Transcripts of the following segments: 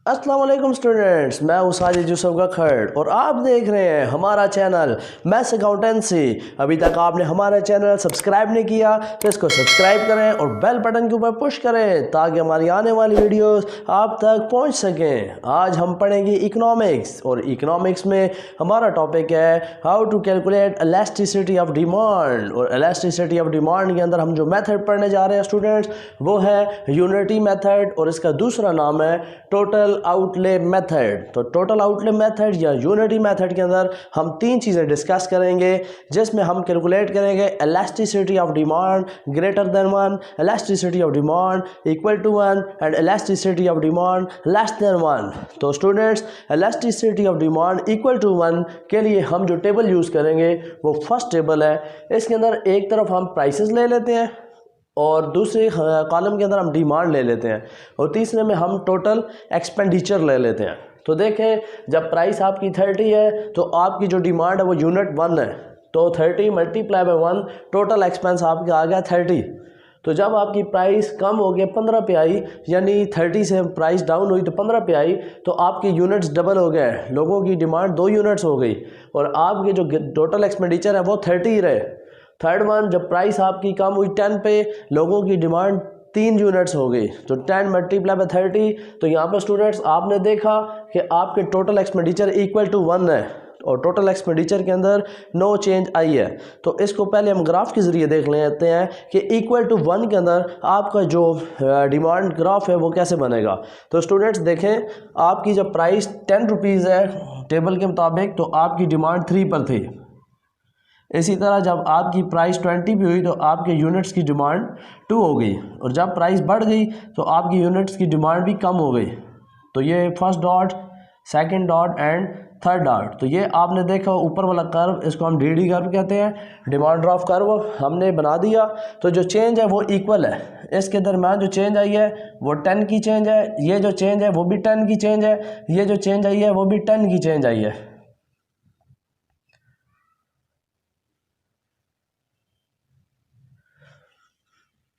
अस्सलाम वालेकुम स्टूडेंट्स, मैं हूं साजिद यूसुफ गखड़ और आप देख रहे हैं हमारा चैनल मैथ्स अकाउंटेंसी। अभी तक आपने हमारा चैनल सब्सक्राइब नहीं किया तो इसको सब्सक्राइब करें और बेल बटन के ऊपर पुश करें ताकि हमारी आने वाली वीडियोस आप तक पहुंच सकें। आज हम पढ़ेंगे इकोनॉमिक्स और इकोनॉमिक्स में हमारा टॉपिक है how to calculate elasticity of demand. और इलास्टिसिटी ऑफ डिमांड के अंदर हम जो मेथड पढ़ने जा रहे हैं स्टूडेंट्स वो है यूनिटी मेथड और इसका दूसरा नाम है टोटल आउटले मेथड। तो टोटल आउटले मेथड या यूनिटी मेथड के अंदर हम तीन चीज़ें डिस्कस करेंगे जिसमें हम कैलकुलेट करेंगे elasticity of demand greater than 1, elasticity of demand equal to 1 and elasticity of demand less than 1। तो students, elasticity of demand equal to 1 के लिए हम जो टेबल यूज़ करेंगे वो फर्स्ट टेबल है। इसके अंदर एक तरफ हम प्राइसेस ले लेते हैं और दूसरे कॉलम के अंदर हम डिमांड ले लेते हैं और तीसरे में हम टोटल एक्सपेंडिचर ले लेते हैं। तो देखें, जब प्राइस आपकी 30 है तो आपकी जो डिमांड है वो यूनिट 1 है, तो 30 मल्टीप्लाई बाय 1 टोटल एक्सपेंस आपका आ गया 30। तो जब आपकी प्राइस कम हो गया 15 पे आई, यानी 30 से प्राइस डाउन हुई तो 15 पे आई, तो आपकी यूनिट्स डबल हो गए, लोगों की डिमांड 2 यूनिट्स हो गई और आपके जो टोटल एक्सपेंडिचर है वो 30 रहे। थर्ड वन, जब प्राइस आपकी कम हुई 10 पे, लोगों की डिमांड 3 यूनिट्स हो गई, तो 10 मल्टीप्लाई बाय 30। तो यहाँ पर स्टूडेंट्स आपने देखा कि आपके टोटल एक्सपेंडिचर इक्वल टू 1 है और टोटल एक्सपेंडिचर के अंदर नो चेंज आई है। तो इसको पहले हम ग्राफ के ज़रिए देख लेते हैं कि इक्वल टू 1 के अंदर आपका जो डिमांड ग्राफ है वो कैसे बनेगा। तो स्टूडेंट्स देखें, आपकी जब प्राइस 10 रुपीज़ है टेबल के मुताबिक, तो आपकी डिमांड 3 पर थी। इसी तरह जब आपकी प्राइस 20 भी हुई तो आपके यूनिट्स की डिमांड 2 हो गई और जब प्राइस बढ़ गई तो आपकी यूनिट्स की डिमांड भी कम हो गई। तो ये first dot, second dot and third dot. तो ये आपने देखा ऊपर वाला कर्व, इसको हम डीडी कर्व कहते हैं, डिमांड ड्राफ कर्व हमने बना दिया। तो जो चेंज है वो इक्वल है, इसके दरम्यान जो चेंज आई है वो 10 की चेंज है, ये जो चेंज है वो भी 10 की चेंज है, ये जो चेंज आई है वो भी 10 की चेंज आई है।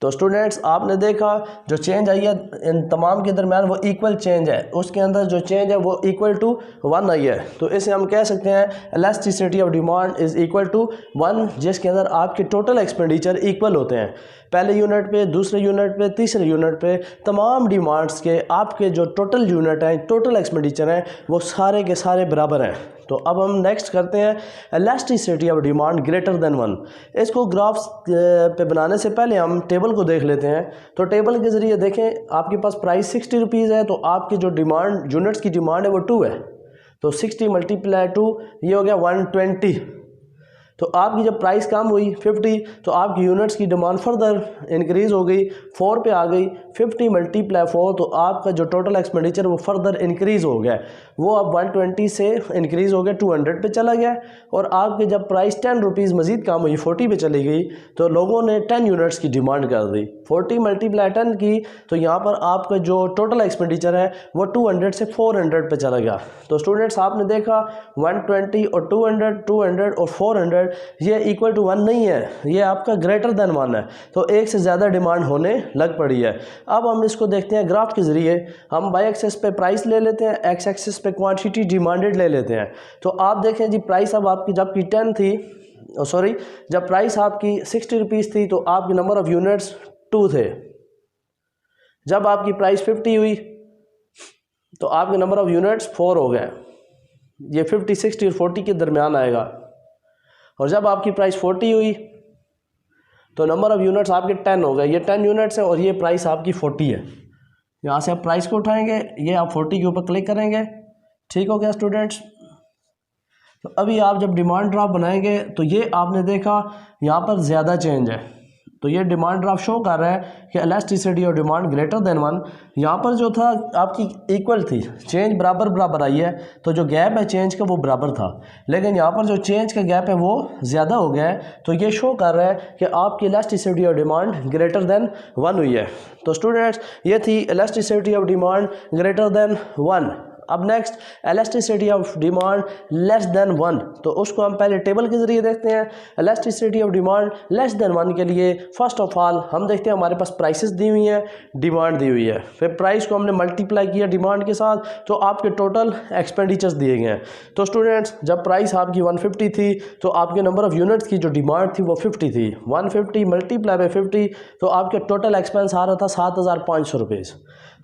तो स्टूडेंट्स आपने देखा जो चेंज आई है इन तमाम के दरमियान वो इक्वल चेंज है, उसके अंदर जो चेंज है वो इक्वल टू 1 आई है। तो इसे हम कह सकते हैं elasticity of demand is equal to 1, जिसके अंदर आपके टोटल एक्सपेंडिचर इक्वल होते हैं। पहले यूनिट पे, दूसरे यूनिट पे, तीसरे यूनिट पे तमाम डिमांड्स के आपके जो टोटल यूनिट हैं, टोटल एक्सपेंडिचर हैं, वो सारे के सारे बराबर हैं। तो अब हम नेक्स्ट करते हैं elasticity of demand greater than 1। इसको ग्राफ्स पे बनाने से पहले हम टेबल को देख लेते हैं। तो टेबल के ज़रिए देखें, आपके पास प्राइस 60 रुपीज़ है तो आपकी जो डिमांड यूनिट्स की डिमांड है वो 2 है, तो 60 मल्टीप्लाई 2 ये हो गया 120। तो आपकी जब प्राइस कम हुई 50 तो आपकी यूनिट्स की डिमांड फर्दर इंक्रीज़ हो गई, 4 पे आ गई, 50 मल्टीप्लाई 4, तो आपका जो टोटल एक्सपेंडिचर वो फर्दर इंक्रीज़ हो गया, वो अब 120 से इंक्रीज़ हो गया 200 पे चला गया। और आपके जब प्राइस 10 रुपीज़ मज़ीद कम हुई 40 पे चली गई तो लोगों ने 10 यूनिट्स की डिमांड कर दी, 40 मल्टीप्लाई 10 की, तो यहाँ पर आपका जो टोटल एक्सपेंडिचर है वो 200 से 400 पे चला गया। तो स्टूडेंट्स आपने देखा 120 और 200, 200 और 400 ये इक्वल टू 1 नहीं है, ये आपका ग्रेटर देन 1 है, तो एक से ज़्यादा डिमांड होने लग पड़ी है। अब हम इसको देखते हैं ग्राफ के ज़रिए। हम वाई एक्सिस पे प्राइस ले लेते हैं, एक्स एक्सिस पे क्वांटिटी डिमांडेड ले लेते हैं। तो आप देखें जी, प्राइस अब आपकी जबकि 10 थी, सॉरी जब प्राइस आपकी 60 रुपीज़ थी तो आपकी नंबर ऑफ़ यूनिट्स 2 थे। जब आपकी प्राइस 50 हुई तो आपके नंबर ऑफ़ यूनिट्स 4 हो गए, ये 50, 60 और 40 के दरमियान आएगा। और जब आपकी प्राइस 40 हुई तो नंबर ऑफ़ यूनिट्स आपके 10 हो गए, ये 10 यूनिट्स है और ये प्राइस आपकी 40 है। यहाँ से आप प्राइस को उठाएंगे, ये आप 40 के ऊपर क्लिक करेंगे, ठीक हो गया स्टूडेंट्स। तो अभी आप जब डिमांड ड्राफ्ट बनाएंगे तो ये आपने देखा यहाँ पर ज़्यादा चेंज है, तो ये डिमांड ड्राफ्ट शो कर रहा है कि इलास्टिसिटी और डिमांड ग्रेटर देन 1। यहाँ पर जो था आपकी इक्वल थी, चेंज बराबर बराबर आई है, तो जो गैप है चेंज का वो बराबर था, लेकिन यहाँ पर जो चेंज का गैप है वो ज़्यादा हो गया है, तो ये शो कर रहा है कि आपकी इलास्टिसिटी और डिमांड ग्रेटर देन 1 हुई है। तो स्टूडेंट्स ये थी elasticity of demand greater than 1। अब next elasticity of demand less than 1, तो उसको हम पहले टेबल के ज़रिए देखते हैं। Elasticity of demand less than 1 के लिए फर्स्ट ऑफ ऑल हम देखते हैं हमारे पास प्राइसेस दी हुई हैं, डिमांड दी हुई है, फिर प्राइस को हमने मल्टीप्लाई किया डिमांड के साथ, तो आपके टोटल एक्सपेंडिचर्स दिए गए हैं। तो स्टूडेंट्स जब प्राइस आपकी 150 थी तो आपके नंबर ऑफ़ यूनिट्स की जो डिमांड थी वो 50 थी, 150 मल्टीप्लाई बाई 50, तो आपके टोटल एक्सपेंस आ रहा था 7,500 रुपीज़।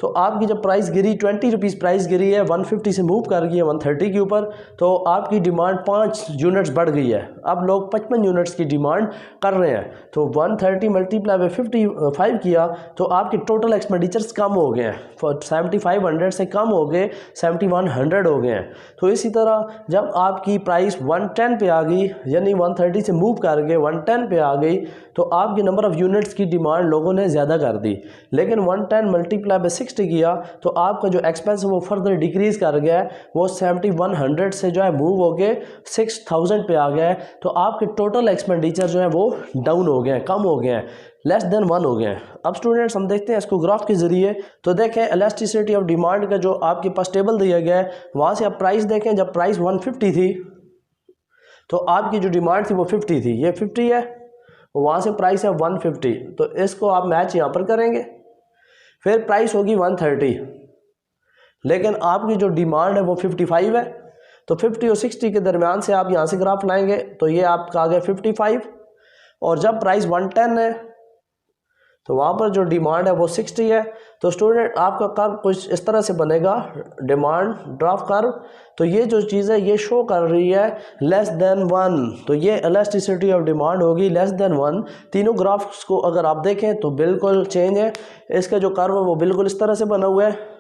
तो आपकी जब प्राइस गिरी 20 रुपीज़ प्राइस गिरी है, 150 से मूव कर गई है 130 के ऊपर, तो आपकी डिमांड 5 यूनिट्स बढ़ गई है। अब लोग 55 यूनिट्स की डिमांड कर रहे हैं, तो 130 मल्टीप्लाई बाई 55 किया तो आपके टोटल एक्सपेंडिचर्स कम हो गए हैं, 7500 से कम हो गए 7100 हो गए हैं। तो इसी तरह जब आपकी प्राइस 110 पे आ गई, यानी 130 से मूव करके 110 पे आ गई, तो आपके नंबर ऑफ़ यूनिट्स की डिमांड लोगों ने ज़्यादा कर दी, लेकिन 110 मल्टीप्लाई बाई 60 किया तो आपका जो एक्सपेंस है वो फर्दर डिक्रीज़ कर गया है, वो 7100 से जो है मूव हो के 6000 पे आ गया है। तो आपके टोटल एक्सपेंडिचर जो है वो डाउन हो गए हैं, कम हो गए हैं, लेस देन 1 हो गए हैं। अब स्टूडेंट्स हम देखते हैं इसको ग्राफ के ज़रिए, तो देखें इलास्टिसिटी ऑफ डिमांड का जो आपके पास टेबल दिया गया है, वहाँ से आप प्राइस देखें, जब प्राइस 150 थी तो आपकी जो डिमांड थी वो 50 थी, ये 50 है, वहाँ से प्राइस है 150, तो इसको आप मैच यहाँ पर करेंगे, फिर प्राइस होगी 130, लेकिन आपकी जो डिमांड है वो 55 है, तो 50 और 60 के दरमियान से आप यहाँ से ग्राफ लाएंगे तो ये आपका आ गया 55, और जब प्राइस 110 है तो वहाँ पर जो डिमांड है वो 60 है। तो स्टूडेंट आपका कर्व कुछ इस तरह से बनेगा, डिमांड ड्राफ कर्व, तो ये जो चीज़ है ये शो कर रही है लेस देन 1, तो ये इलास्टिसिटी ऑफ डिमांड होगी लेस देन 1। तीनों ग्राफ्स को अगर आप देखें तो बिल्कुल चेंज है, इसका जो कर्व है वो बिल्कुल इस तरह से बना हुआ है,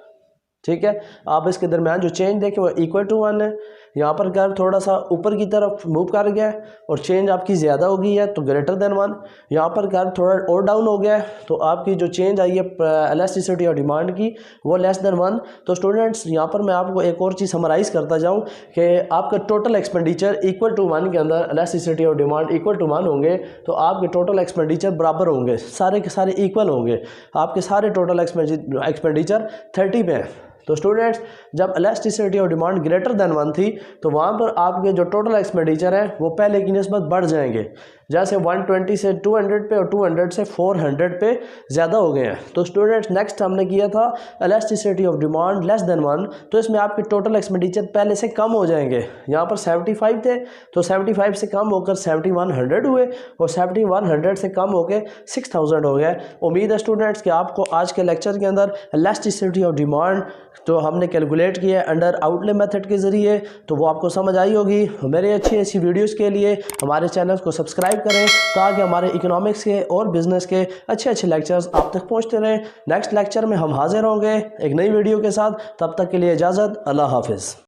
ठीक है। आप इसके दरमियान जो चेंज देखें वो इक्वल टू 1 है, यहाँ पर कर्व थोड़ा सा ऊपर की तरफ मूव कर गया है और चेंज आपकी ज़्यादा हो गई है तो ग्रेटर देन 1, यहाँ पर कर्व थोड़ा और डाउन हो गया है, तो आपकी जो चेंज आई है इलास्टिसिटी और डिमांड की वो लेस देन 1। तो स्टूडेंट्स यहाँ पर मैं आपको एक और चीज़ समराइज़ करता जाऊँ कि आपका टोटल एक्सपेंडिचर इक्वल टू 1 के अंदर इलास्टिसिटी और डिमांड इक्वल टू 1 होंगे, तो आपके टोटल एक्सपेंडिचर बराबर होंगे, सारे के सारे इक्वल होंगे, आपके सारे टोटल एक्सपेंडिचर 30 पे हैं। तो स्टूडेंट्स जब इलास्टिसिटी और डिमांड ग्रेटर देन 1 थी तो वहाँ पर आपके जो टोटल एक्सपेंडिचर हैं वो पहले की निस्बत बढ़ जाएंगे, जैसे 120 से 200 पे और 200 से 400 पे ज़्यादा हो गए हैं। तो स्टूडेंट्स नेक्स्ट हमने किया था elasticity of demand less than 1, तो इसमें आपके टोटल एक्सपेंडिचर पहले से कम हो जाएंगे, यहाँ पर 75 थे तो 75 से कम होकर 7100 हुए और 7100 से कम होकर 6000 हो गए। उम्मीद है स्टूडेंट्स कि आपको आज के लेक्चर के अंदर इलास्टिसिटी ऑफ डिमांड तो हमने कैलकुलेट किया है अंडर आउटले मेथड के ज़रिए, तो वो आपको समझ आई होगी। मेरे अच्छी वीडियोस के लिए हमारे चैनल को सब्सक्राइब करें ताकि हमारे इकोनॉमिक्स के और बिज़नेस के अच्छे लेक्चर्स आप तक पहुंचते रहें। नेक्स्ट लेक्चर में हम हाजिर होंगे एक नई वीडियो के साथ, तब तक के लिए इजाज़त, अल्लाह हाफिज़।